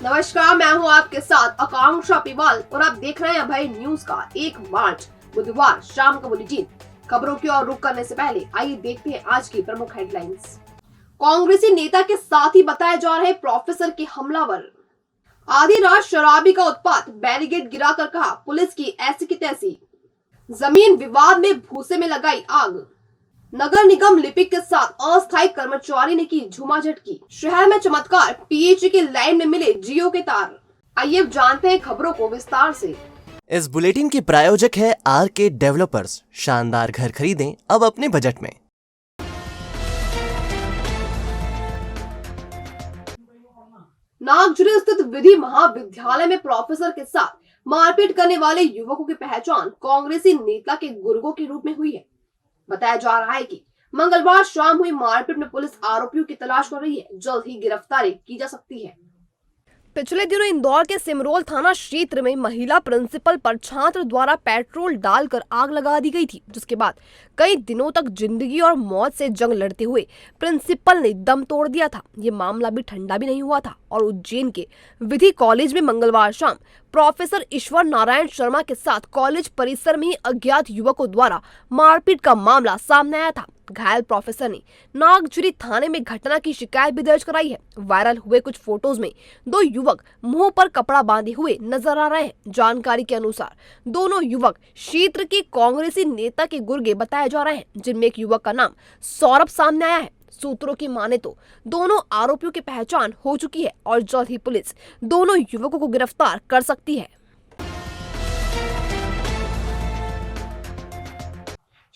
नमस्कार, मैं हूं आपके साथ आकांक्षा पिवाल और आप देख रहे हैं भाई न्यूज का 1 मार्च बुधवार शाम का बुलेटिन। खबरों की ओर रुख करने से पहले आइए देखते हैं आज की प्रमुख हेडलाइंस। कांग्रेसी नेता के साथ ही बताए जा रहे प्रोफेसर के हमलावर। आधी रात शराबी का उत्पात, बैरिकेड गिराकर कहा पुलिस की ऐसी की तैसी। जमीन विवाद में भूसे में लगाई आग। नगर निगम लिपिक के साथ अस्थायी कर्मचारी ने की झूमाझटकी। शहर में चमत्कार, पीएचई के लाइन में मिले जियो के तार। आइए अब जानते हैं खबरों को विस्तार से। इस बुलेटिन के प्रायोजक है आरके डेवलपर्स। शानदार घर खरीदें अब अपने बजट में। नागझुरी स्थित विधि महाविद्यालय में प्रोफेसर के साथ मारपीट करने वाले युवकों की पहचान कांग्रेसी नेता के गुर्गों के रूप में हुई है। बताया जा रहा है कि मंगलवार शाम हुई मारपीट में पुलिस आरोपियों की तलाश कर रही है। जल्द ही गिरफ्तारी की जा सकती है। पिछले दिनों इंदौर के सिमरोल थाना क्षेत्र में महिला प्रिंसिपल पर छात्र द्वारा पेट्रोल डालकर आग लगा दी गई थी, जिसके बाद कई दिनों तक जिंदगी और मौत से जंग लड़ते हुए प्रिंसिपल ने दम तोड़ दिया था। ये मामला भी ठंडा भी नहीं हुआ था और उज्जैन के विधि कॉलेज में मंगलवार शाम प्रोफेसर ईश्वर नारायण शर्मा के साथ कॉलेज परिसर में ही अज्ञात युवकों द्वारा मारपीट का मामला सामने आया था। घायल प्रोफेसर ने नागझुरी थाने में घटना की शिकायत भी दर्ज कराई है। वायरल हुए कुछ फोटोज में 2 युवक मुंह पर कपड़ा बांधे हुए नजर आ रहे हैं। जानकारी के अनुसार दोनों युवक क्षेत्र के कांग्रेसी नेता के गुर्गे बताए जा रहे हैं, जिनमें एक युवक का नाम सौरभ सामने आया है। सूत्रों की माने तो दोनों आरोपियों की पहचान हो चुकी है और जल्द ही पुलिस दोनों युवकों को गिरफ्तार कर सकती है।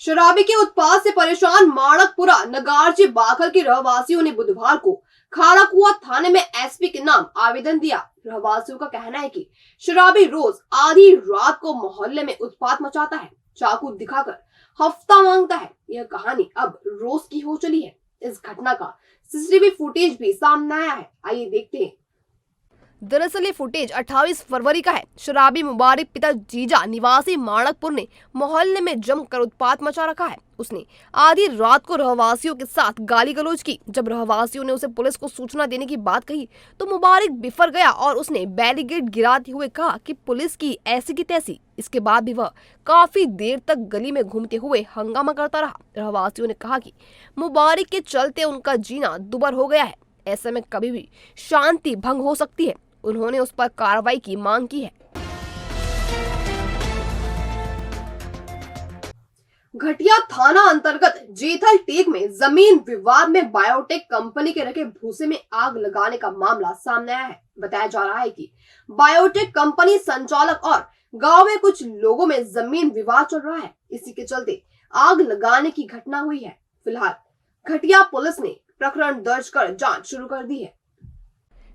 शराबी के उत्पाद से परेशान माणकपुरा नगारजी बाखल के रहवासियों ने बुधवार को खाराकुआ थाने में एसपी के नाम आवेदन दिया। रहवासियों का कहना है कि शराबी रोज आधी रात को मोहल्ले में उत्पात मचाता है, चाकू दिखाकर हफ्ता मांगता है। यह कहानी अब रोज की हो चली है। इस घटना का सीसीटीवी फुटेज भी सामने आया है। आइए देखते हैं। दरअसल ये फुटेज 28 फरवरी का है। शराबी मुबारक पिता जीजा निवासी माणकपुर ने मोहल्ले में जमकर उत्पात मचा रखा है। उसने आधी रात को रहवासियों के साथ गाली गलौज की। जब रहवासियों ने उसे पुलिस को सूचना देने की बात कही तो मुबारक बिफर गया और उसने बैरिकेड गिराते हुए कहा कि पुलिस की ऐसी की तैसी। इसके बाद भी वह काफी देर तक गली में घूमते हुए हंगामा करता रहा। रहवासियों ने कहा कि मुबारक के चलते उनका जीना दुभर हो गया है। ऐसे में कभी भी शांति भंग हो सकती है। उन्होंने उस पर कार्रवाई की मांग की है। घटिया थाना अंतर्गत जेथल टेक में जमीन विवाद में बायोटेक कंपनी के रखे भूसे में आग लगाने का मामला सामने आया है। बताया जा रहा है कि बायोटेक कंपनी संचालक और गांव में कुछ लोगों में जमीन विवाद चल रहा है। इसी के चलते आग लगाने की घटना हुई है। फिलहाल घटिया पुलिस ने प्रकरण दर्ज कर जांच शुरू कर दी है।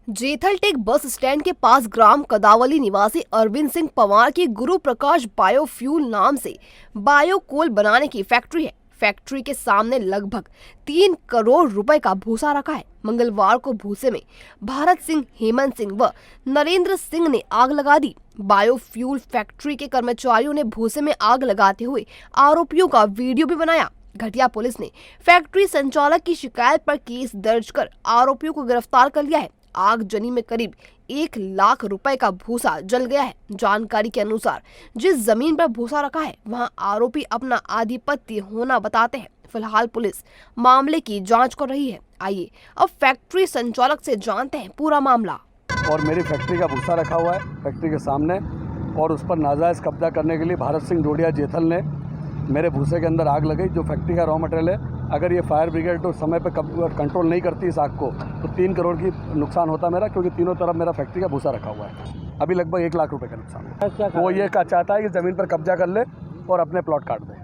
जेथल टेक बस स्टैंड के पास ग्राम कदावली निवासी अरविंद सिंह पवार की गुरु प्रकाश बायोफ्यूल नाम से बायोकोल बनाने की फैक्ट्री है। फैक्ट्री के सामने लगभग 3 करोड़ रुपए का भूसा रखा है। मंगलवार को भूसे में भारत सिंह, हेमंत सिंह व नरेंद्र सिंह ने आग लगा दी। बायोफ्यूल फैक्ट्री के कर्मचारियों ने भूसे में आग लगाते हुए आरोपियों का वीडियो भी बनाया। घटिया पुलिस ने फैक्ट्री संचालक की शिकायत पर केस दर्ज कर आरोपियों को गिरफ्तार कर लिया है। आगजनी में करीब 1 लाख रुपए का भूसा जल गया है। जानकारी के अनुसार जिस जमीन पर भूसा रखा है वहां आरोपी अपना आधिपत्य होना बताते हैं। फिलहाल पुलिस मामले की जांच कर रही है। आइए अब फैक्ट्री संचालक से जानते हैं पूरा मामला। और मेरी फैक्ट्री का भूसा रखा हुआ है फैक्ट्री के सामने और उस पर नाजायज कब्जा करने के लिए भारत सिंह डोडिया जेथल ने मेरे भूसे के अंदर आग लगाई। जो फैक्ट्री का रॉ मटेरियल है, अगर ये फायर ब्रिगेड तो समय पे कंट्रोल नहीं करती इस आग को तो 3 करोड़ की नुकसान होता मेरा, क्योंकि तीनों तरफ मेरा फैक्ट्री का भूसा रखा हुआ है। अभी लगभग 1 लाख रुपए का नुकसान। वो ये चाहता है कि ज़मीन पर कब्जा कर ले और अपने प्लॉट काट दे।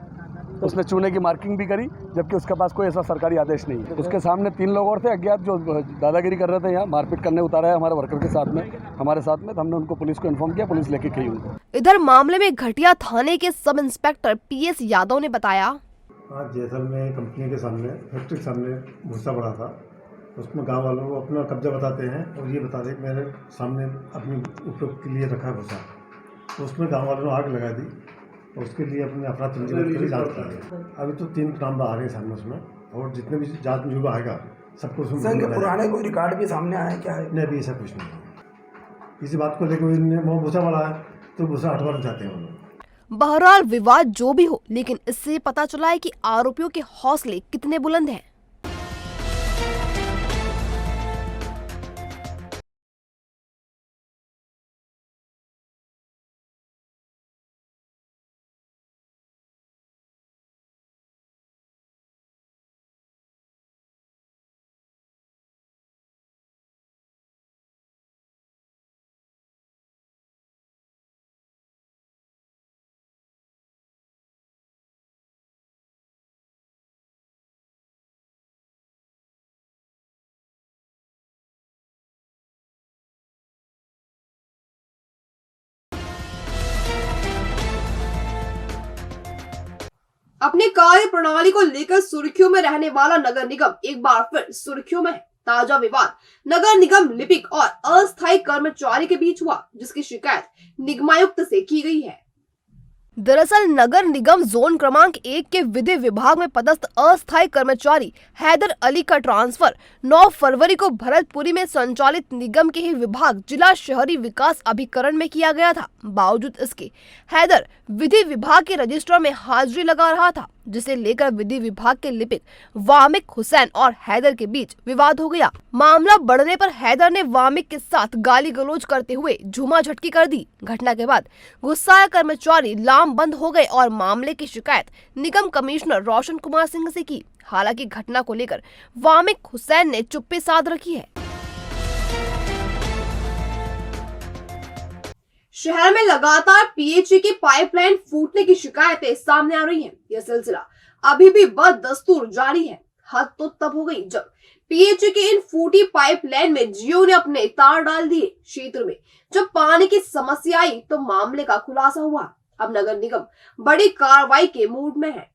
उसने चूने की मार्किंग भी करी, जबकि उसके पास कोई ऐसा सरकारी आदेश नहीं है। उसके सामने 3 लोग और थे अज्ञात जो दादागिरी कर रहे थे, यहाँ मारपीट करने उतारा है हमारे वर्कर के साथ में, हमारे साथ में। तो हमने उनको पुलिस को इन्फॉर्म किया, पुलिस लेके गई उनको। इधर मामले में घटिया थाने के सब इंस्पेक्टर PS यादव ने बताया, आज जेथल में कंपनी के सामने, फैक्ट्री के सामने भूसा पड़ा था। उसमें गांव वालों को अपना कब्जा बताते हैं और ये बताते हैं कि मेरे सामने अपने उपयोग के लिए रखा भूसा। तो उसमें गांव वालों ने आग लगा दी और उसके लिए अपने अपराध पंजीबद्ध के लिए जाँच कर रहे हैं। अभी तो 3 नाम आ रहे हैं सामने उसमें, और जितने भी जाँच में आएगा सबको उसमें पुराने कोई रिकॉर्ड भी सामने आया क्या है? नहीं, अभी ऐसा कुछ नहीं है। किसी बात को लेकर वो भूसा बढ़ा है तो भूसा हटवाना चाहते हैं वो लोग। बहरहाल विवाद जो भी हो, लेकिन इससे पता चला है कि आरोपियों के हौसले कितने बुलंद हैं। अपनी कार्य प्रणाली को लेकर सुर्खियों में रहने वाला नगर निगम एक बार फिर सुर्खियों में है। ताजा विवाद नगर निगम लिपिक और अस्थायी कर्मचारी के बीच हुआ, जिसकी शिकायत निगमायुक्त से की गई है। दरअसल नगर निगम जोन क्रमांक 1 के विधि विभाग में पदस्थ अस्थायी कर्मचारी हैदर अली का ट्रांसफर 9 फरवरी को भरतपुरी में संचालित निगम के ही विभाग जिला शहरी विकास अभिकरण में किया गया था। बावजूद इसके हैदर विधि विभाग के रजिस्टर में हाजिरी लगा रहा था, जिसे लेकर विधि विभाग के लिपिक वामिक हुसैन और हैदर के बीच विवाद हो गया। मामला बढ़ने पर हैदर ने वामिक के साथ गाली गलौज करते हुए झूमाझटकी कर दी। घटना के बाद गुस्साया कर्मचारी लामबंद हो गए और मामले की शिकायत निगम कमिश्नर रोशन कुमार सिंह से की। हालांकि घटना को लेकर वामिक हुसैन ने चुप्पी साध रखी है। शहर में लगातार पीएचई की पाइपलाइन फूटने की शिकायतें सामने आ रही हैं। यह सिलसिला अभी भी बदस्तूर जारी है। हद तो तब हो गई जब पीएचई की इन फूटी पाइपलाइन में जियो ने अपने तार डाल दिए। क्षेत्र में जब पानी की समस्या आई तो मामले का खुलासा हुआ। अब नगर निगम बड़ी कार्रवाई के मूड में है।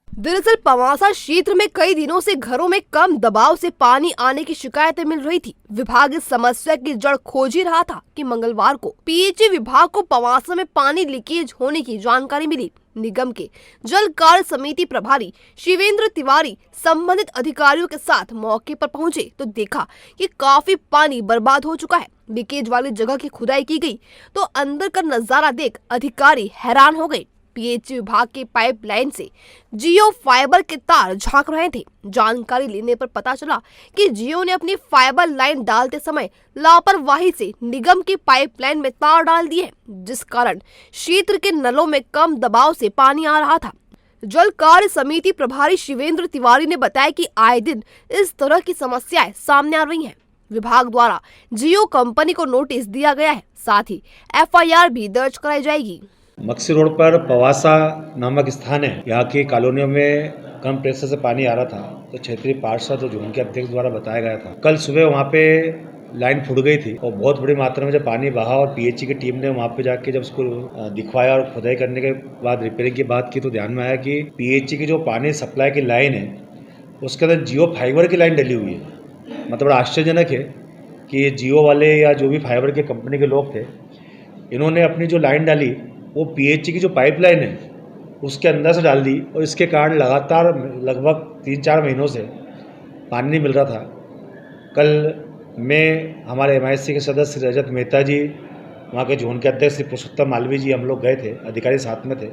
दरअसल पवासा क्षेत्र में कई दिनों से घरों में कम दबाव से पानी आने की शिकायतें मिल रही थी। विभाग इस समस्या की जड़ खोज ही रहा था कि मंगलवार को पीएचई विभाग को पवासा में पानी लीकेज होने की जानकारी मिली। निगम के जल कार्य समिति प्रभारी शिवेंद्र तिवारी संबंधित अधिकारियों के साथ मौके पर पहुंचे तो देखा कि काफी पानी बर्बाद हो चुका है। लीकेज वाली जगह की खुदाई की गई तो अंदर का नजारा देख अधिकारी हैरान हो गए। पीएचई विभाग के पाइपलाइन से जियो फाइबर के तार झांक रहे थे। जानकारी लेने पर पता चला कि जियो ने अपनी फाइबर लाइन डालते समय लापरवाही से निगम की पाइपलाइन में तार डाल दिए, जिस कारण क्षेत्र के नलों में कम दबाव से पानी आ रहा था। जल कार्य समिति प्रभारी शिवेंद्र तिवारी ने बताया कि आए दिन इस तरह की समस्याएं सामने आ रही हैं। विभाग द्वारा जियो कंपनी को नोटिस दिया गया है, साथ ही एफआईआर भी दर्ज कराई जाएगी। मक्सी रोड पर पवासा नामक स्थान है। यहाँ की कॉलोनियों में कम प्रेशर से पानी आ रहा था, तो क्षेत्रीय पार्षद और जोन के अध्यक्ष द्वारा बताया गया था। कल सुबह वहाँ पे लाइन फूट गई थी और बहुत बड़ी मात्रा में जब पानी बहा और पीएचई की टीम ने वहाँ पे जाके जब उसको दिखवाया और खुदाई करने के बाद रिपेयरिंग की बात की तो ध्यान में आया कि पीएचई की जो पानी सप्लाई की लाइन है उसके अंदर जियो फाइबर की लाइन डली हुई है। मतलब बड़ा आश्चर्यजनक है कि ये जियो वाले या जो भी फाइबर के कंपनी के लोग थे, इन्होंने अपनी जो लाइन डाली वो पीएचई की जो पाइपलाइन है उसके अंदर से डाल दी और इसके कारण लगातार लगभग 3-4 महीनों से पानी नहीं मिल रहा था। कल मैं हमारे एमआईसी के सदस्य रजत मेहता जी, वहाँ के जोन के अध्यक्ष श्री पुरुषोत्तम मालवीय जी, हम लोग गए थे, अधिकारी साथ में थे।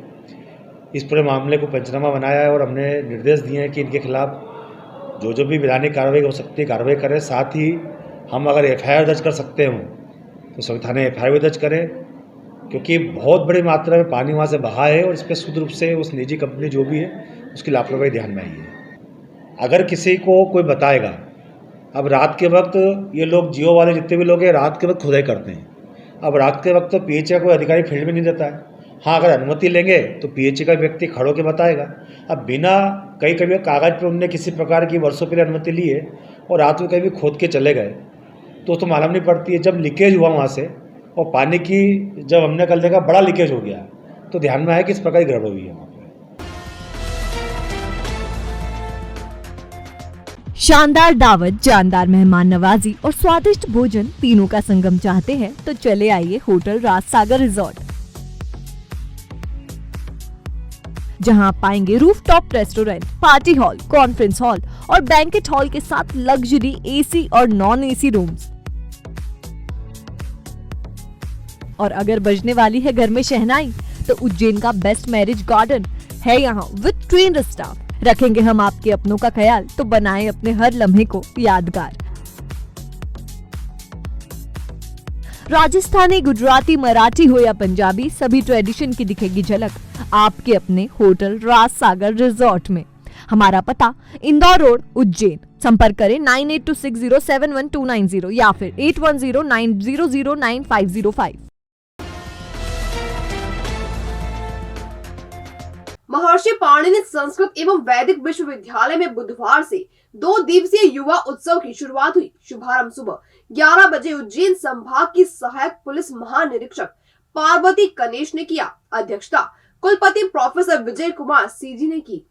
इस पूरे मामले को पंचनामा बनाया है और हमने निर्देश दिए हैं कि इनके खिलाफ जो भी विधानिक कार्रवाई हो सकती है कार्रवाई करें। साथ ही हम अगर एफआईआर दर्ज कर सकते हों तो सभी थाने एफआईआर भी दर्ज करें, क्योंकि बहुत बड़ी मात्रा में पानी वहाँ से बहा है और इस पर शुद्ध रूप से उस निजी कंपनी जो भी है उसकी लापरवाही ध्यान में आई है। अगर किसी को कोई बताएगा, अब रात के वक्त ये लोग जियो वाले जितने भी लोग हैं रात के वक्त खुदाई करते हैं। अब रात के वक्त तो पीएचई का कोई अधिकारी फील्ड में नहीं देता है। हाँ, अगर अनुमति लेंगे तो पीएचई का व्यक्ति खड़ो के बताएगा। अब बिना कई कागज पर उनने किसी प्रकार की वर्षों के लिए अनुमति ली है और रात में कहीं भी खोद के चले गए तो मालूम नहीं पड़ती है। जब लीकेज हुआ वहाँ से और पानी की जब हमने कल देखा बड़ा लीकेज हो गया तो ध्यान में आया कि इस प्रकार की गड़बड़ हुई है वहाँ पर। शानदार दावत, जानदार मेहमान नवाजी और स्वादिष्ट भोजन तीनों का संगम चाहते हैं तो चले आइए होटल राजसागर रिजॉर्ट, जहां आप पाएंगे rooftop restaurant, party hall, conference hall और बैंकेट हॉल के साथ लग्जरी एसी और नॉन एसी रूम्स। और अगर बजने वाली है घर में शहनाई तो उज्जैन का बेस्ट मैरिज गार्डन है यहाँ विद ट्रेन्ड स्टाफ। रखेंगे हम आपके अपनों का ख्याल, तो बनाएं अपने हर लम्हे को यादगार। राजस्थानी, गुजराती, मराठी हो या पंजाबी, सभी ट्रेडिशन की दिखेगी झलक आपके अपने होटल राजसागर रिजॉर्ट में। हमारा पता इंदौर रोड, उज्जैन। संपर्क करें 9826071290 या फिर 8109009505। महर्षि पाणिनि संस्कृत एवं वैदिक विश्वविद्यालय में बुधवार से 2 दिवसीय युवा उत्सव की शुरुआत हुई। शुभारंभ सुबह 11 बजे उज्जैन संभाग की सहायक पुलिस महानिरीक्षक पार्वती कनेश ने किया। अध्यक्षता कुलपति प्रोफेसर विजय कुमार सीजी ने की।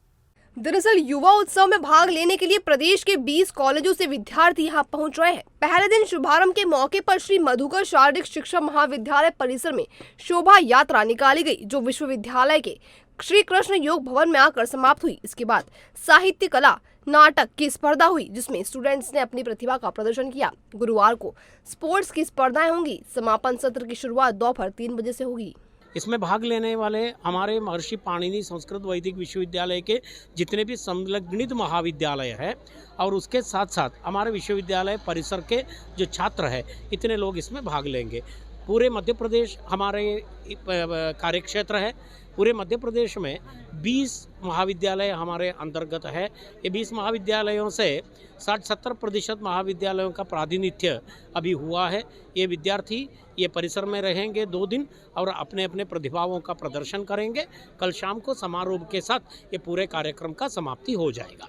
दरअसल युवा उत्सव में भाग लेने के लिए प्रदेश के 20 कॉलेजों से विद्यार्थी यहां पहुंच रहे हैं। पहले दिन शुभारंभ के मौके पर श्री मधुकर शारीरिक शिक्षा महाविद्यालय परिसर में शोभा यात्रा निकाली गई, जो विश्वविद्यालय के श्री कृष्ण योग भवन में आकर समाप्त हुई। इसके बाद साहित्य, कला, नाटक की स्पर्धा हुई, जिसमें स्टूडेंट्स ने अपनी प्रतिभा का प्रदर्शन किया। गुरुवार को स्पोर्ट्स की स्पर्धाएं होंगी। समापन सत्र की शुरुआत दोपहर 3 बजे से होगी। इसमें भाग लेने वाले हमारे महर्षि पाणिनि संस्कृत वैदिक विश्वविद्यालय के जितने भी संलग्नित महाविद्यालय है और उसके साथ साथ हमारे विश्वविद्यालय परिसर के जो छात्र हैं, इतने लोग इसमें भाग लेंगे। पूरे मध्य प्रदेश हमारे कार्यक्षेत्र है। पूरे मध्य प्रदेश में 20 महाविद्यालय हमारे अंतर्गत है। ये 20 महाविद्यालयों से 60-70% महाविद्यालयों का प्रातिनिध्य अभी हुआ है। ये विद्यार्थी ये परिसर में रहेंगे 2 दिन और अपने अपने प्रतिभाओं का प्रदर्शन करेंगे। कल शाम को समारोह के साथ ये पूरे कार्यक्रम का समाप्ति हो जाएगा।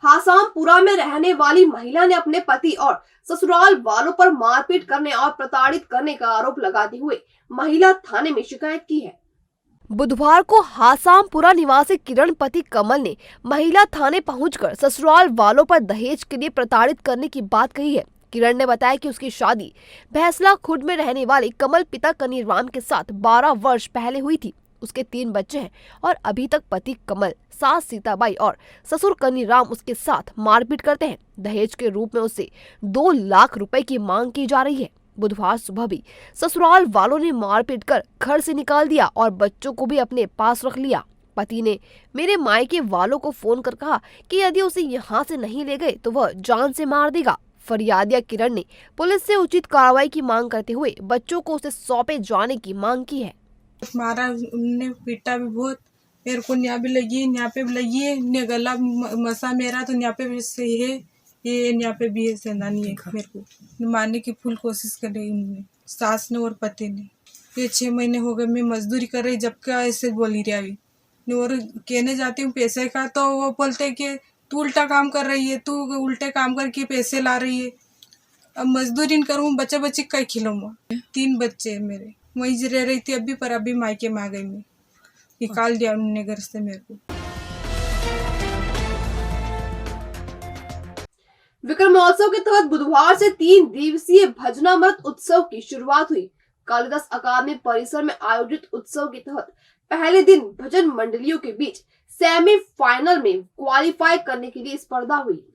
हासामपुरा में रहने वाली महिला ने अपने पति और ससुराल वालों पर मारपीट करने और प्रताड़ित करने का आरोप लगाते हुए महिला थाने में शिकायत की है। बुधवार को हासामपुरा निवासी किरण पति कमल ने महिला थाने पहुंचकर ससुराल वालों पर दहेज के लिए प्रताड़ित करने की बात कही है। किरण ने बताया कि उसकी शादी भैंसला खुर्द में रहने वाले कमल पिता कनीराम के साथ 12 वर्ष पहले हुई थी। उसके 3 बच्चे हैं और अभी तक पति कमल, सास सीताबाई और ससुर कनीराम उसके साथ मारपीट करते हैं। दहेज के रूप में उससे 2 लाख रुपए की मांग की जा रही है। बुधवार सुबह भी ससुराल वालों ने मारपीट कर घर से निकाल दिया और बच्चों को भी अपने पास रख लिया। पति ने मेरे मायके वालों को फोन कर कहा कि यदि उसे यहाँ से नहीं ले गए तो वह जान से मार देगा। फरियादिया किरण ने पुलिस से उचित कार्रवाई की मांग करते हुए बच्चों को उसे सौंपे जाने की मांग की है। मारा, उनने पीटा भी बहुत, मेरे को यहाँ भी लगी है, यहाँ पे भी लगी है, ने गला मसा मेरा तो यहाँ पे भी से है, ये यहाँ पे भी है, सेंधानी है। मेरे को मारने की फुल कोशिश कर रही उन्होंने, सास ने और पति ने। ये 6 महीने हो गए मैं मजदूरी कर रही, जब क्या ऐसे बोली रही अभी। और कहने जाती हूँ पैसे का तो वो बोलते कि तू उल्टा काम कर रही है, तू उल्टे काम करके पैसे ला रही है। अब मजदूरी करूँ, बच्चे बच्चे कई खिलाऊंगा। 3 बच्चे मेरे, वहीं रह रही थी अभी, पर अभी मायके में आ गई मैं। निकाल दिया उन्होंने घर से मेरे को। विक्रम महोत्सव के तहत बुधवार से 3 दिवसीय भजनामृत उत्सव की शुरुआत हुई। कालिदास अकादमी परिसर में आयोजित उत्सव के तहत पहले दिन भजन मंडलियों के बीच सेमीफाइनल में क्वालिफाई करने के लिए स्पर्धा हुई।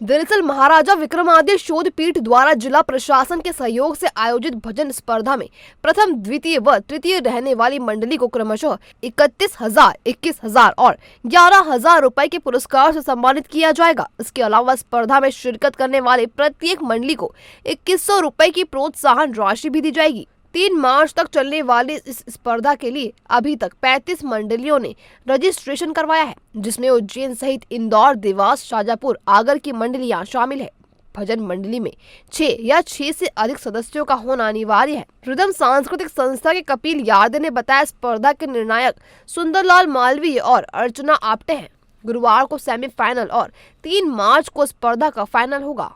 दरअसल महाराजा विक्रमादित्य शोध पीठ द्वारा जिला प्रशासन के सहयोग से आयोजित भजन स्पर्धा में प्रथम, द्वितीय व तृतीय रहने वाली मंडली को क्रमशः 31,000, 21,000 और 11,000 रुपए के पुरस्कार से सम्मानित किया जाएगा। इसके अलावा स्पर्धा में शिरकत करने वाले प्रत्येक मंडली को 2100 रुपए की प्रोत्साहन राशि भी दी जाएगी। 3 मार्च तक चलने वाली इस स्पर्धा के लिए अभी तक 35 मंडलियों ने रजिस्ट्रेशन करवाया है, जिसमें उज्जैन सहित इंदौर, देवास, शाजापुर, आगर की मंडलियां शामिल है। भजन मंडली में 6 या 6 से अधिक सदस्यों का होना अनिवार्य है। रिदम सांस्कृतिक संस्था के कपिल यादव ने बताया, स्पर्धा के निर्णायक सुंदरलाल मालवीय और अर्चना आप्टे हैं। गुरुवार को सेमीफाइनल और 3 मार्च को स्पर्धा का फाइनल होगा।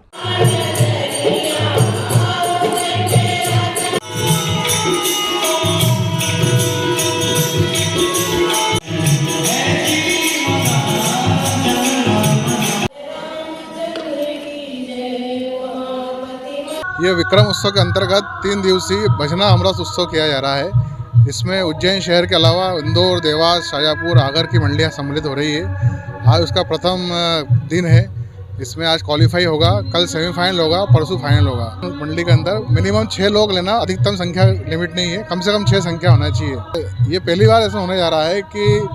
ये विक्रम उत्सव के अंतर्गत 3 दिवसीय भजना अमृत उत्सव किया जा रहा है। इसमें उज्जैन शहर के अलावा इंदौर, देवास, शाजापुर, आगर की मंडियां सम्मिलित हो रही है। आज उसका प्रथम दिन है। इसमें आज क्वालिफाई होगा, कल सेमीफाइनल होगा, परसों फाइनल होगा। मंडली के अंदर मिनिमम 6 लोग लेना, अधिकतम संख्या लिमिट नहीं है, कम से कम 6 संख्या होना चाहिए। ये पहली बार ऐसा होने जा रहा है कि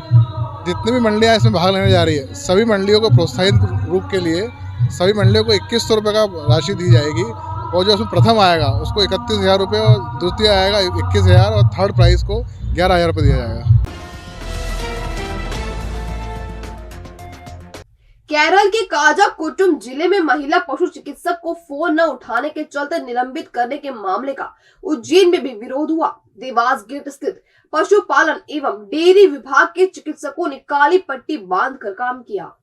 जितनी भी मंडलियाँ इसमें भाग लेने जा रही है, सभी मंडलियों को प्रोत्साहित रूप के लिए सभी मंडलियों को 2100 रुपये का राशि दी जाएगी, और जो उसमें प्रथम आएगा उसको 31,000 रुपये, और द्वितीय आएगा 21,000, और थर्ड प्राइज़ को 11,000 रुपये दिया जाएगा। केरल के काजाकुट्टुम जिले में महिला पशु चिकित्सक को फोन न उठाने के चलते निलंबित करने के मामले का उज्जैन में भी विरोध हुआ। देवास गेट स्थित पशुपालन एवं डेयरी विभाग के चिकित्सकों ने काली पट्टी बांधकर काम किया।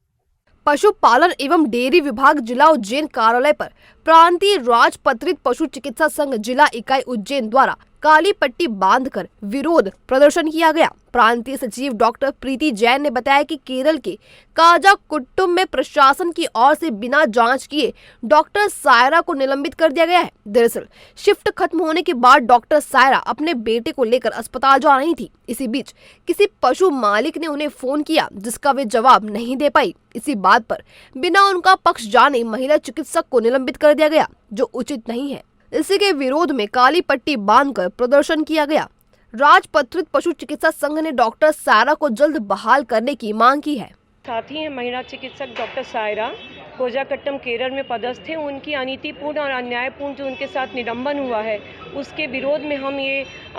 पशुपालन एवं डेयरी विभाग जिला उज्जैन कार्यालय पर प्रांतीय राजपत्रित पशु चिकित्सा संघ जिला इकाई उज्जैन द्वारा काली पट्टी बांधकर विरोध प्रदर्शन किया गया। प्रांतीय सचिव डॉक्टर प्रीति जैन ने बताया कि केरल के काजाकुट्टुम में प्रशासन की ओर से बिना जांच किए डॉक्टर सायरा को निलंबित कर दिया गया है। दरअसल शिफ्ट खत्म होने के बाद डॉक्टर सायरा अपने बेटे को लेकर अस्पताल जा रही थी। इसी बीच किसी पशु मालिक ने उन्हें फोन किया, जिसका वे जवाब नहीं दे पाई। इसी बात पर बिना उनका पक्ष जाने महिला चिकित्सक को निलंबित कर दिया गया, जो उचित नहीं है। इसी के विरोध में काली पट्टी बांधकर प्रदर्शन किया गया। राजपत्रित पशु चिकित्सा संघ ने डॉक्टर सायरा को जल्द बहाल करने की मांग की है। साथ ही महिला चिकित्सक डॉक्टर सायरा कोजाकट्टम केरल में पदस्थ थे। उनकी अनीतिपूर्ण और अन्यायपूर्ण जो उनके साथ निलंबन हुआ है, उसके विरोध में हम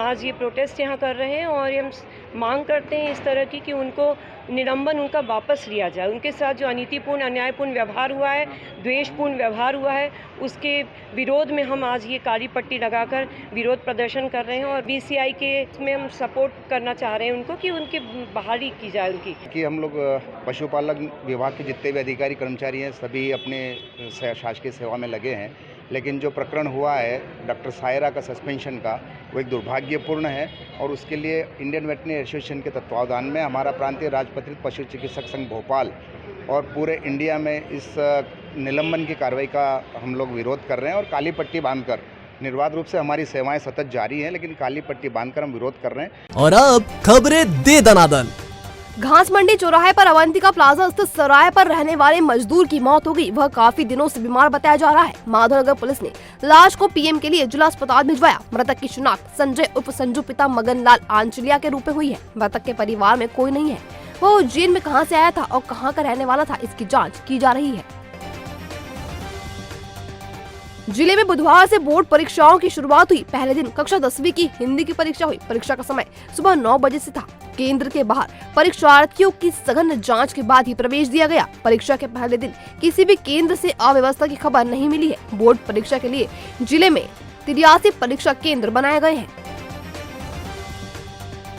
आज ये प्रोटेस्ट यहाँ कर रहे हैं, और हम मांग करते हैं इस तरह की कि उनको निलंबन उनका वापस लिया जाए। उनके साथ जो अनीतिपूर्ण अन्यायपूर्ण व्यवहार हुआ है, द्वेषपूर्ण व्यवहार हुआ है, उसके विरोध में हम आज ये काली पट्टी लगाकर विरोध प्रदर्शन कर रहे हैं, और बीसीआई के इसमें हम सपोर्ट करना चाह रहे हैं उनको कि उनकी बहाली की जाए उनकी। कि हम लोग पशुपालन विभाग के जितने भी अधिकारी कर्मचारी हैं, सभी अपने शासकीय सेवा में लगे हैं, लेकिन जो प्रकरण हुआ है डॉक्टर सायरा का सस्पेंशन का, वो एक दुर्भाग्यपूर्ण है, और उसके लिए इंडियन वेटरनरी एसोसिएशन के तत्वावधान में हमारा प्रांतीय राजपत्रित पशु चिकित्सक संघ भोपाल और पूरे इंडिया में इस निलंबन की कार्रवाई का हम लोग विरोध कर रहे हैं, और काली पट्टी बांधकर निर्बाध रूप से हमारी सेवाएं सतत जारी हैं, लेकिन काली पट्टी बांधकर हम विरोध कर रहे हैं। और अब खबरें दे दनादन। घास मंडी चौराहे पर अवंतिका प्लाजा स्थित सराय पर रहने वाले मजदूर की मौत हो गई। वह काफी दिनों से बीमार बताया जा रहा है। माधवनगर पुलिस ने लाश को पीएम के लिए जिला अस्पताल भिजवाया। मृतक की शिनाख्त संजय उर्फ संजू पिता मगन लाल आंचलिया के रूप में हुई है। मृतक के परिवार में कोई नहीं है। वह उज्जैन में कहां से आया था और कहां का रहने वाला था, इसकी जाँच की जा रही है। जिले में बुधवार से बोर्ड परीक्षाओं की शुरुआत हुई। पहले दिन कक्षा 10वीं की हिंदी की परीक्षा हुई। परीक्षा का समय सुबह 9 बजे से था। केंद्र के बाहर परीक्षार्थियों की सघन जांच के बाद ही प्रवेश दिया गया। परीक्षा के पहले दिन किसी भी केंद्र से अव्यवस्था की खबर नहीं मिली है। बोर्ड परीक्षा के लिए जिले में 83 परीक्षा केंद्र बनाए गए हैं।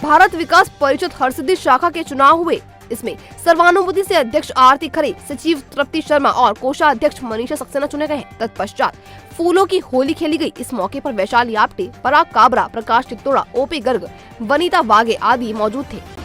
भारत विकास परिषद हरसिद्धि शाखा के चुनाव हुए। इसमें सर्वानुमति से अध्यक्ष आरती खरे, सचिव तृप्ति शर्मा और कोषाध्यक्ष मनीषा सक्सेना चुने गए हैं। तत्पश्चात फूलों की होली खेली गई। इस मौके पर वैशाली आप्टे, पराग काबरा, प्रकाश चित्तोड़ा, ओपी गर्ग, वनीता वागे आदि मौजूद थे।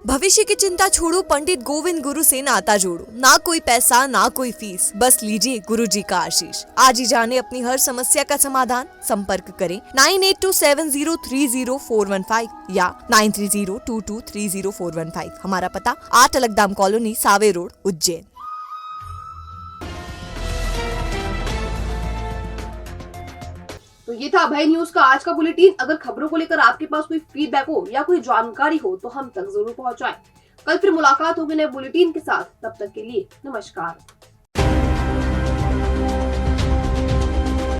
भविष्य की चिंता छोड़ो, पंडित गोविंद गुरु से नाता जोड़ो। ना कोई पैसा ना कोई फीस, बस लीजिए गुरु जी का आशीष। आज ही जाने अपनी हर समस्या का समाधान। संपर्क करें 9827030415 या 9302230415। हमारा पता 8 अलगदाम कॉलोनी, सावे रोड, उज्जैन। तो ये था अभय न्यूज का आज का बुलेटिन। अगर खबरों को लेकर आपके पास कोई फीडबैक हो या कोई जानकारी हो तो हम तक जरूर पहुंचाएं। कल फिर मुलाकात होगी नए बुलेटिन के साथ। तब तक के लिए नमस्कार।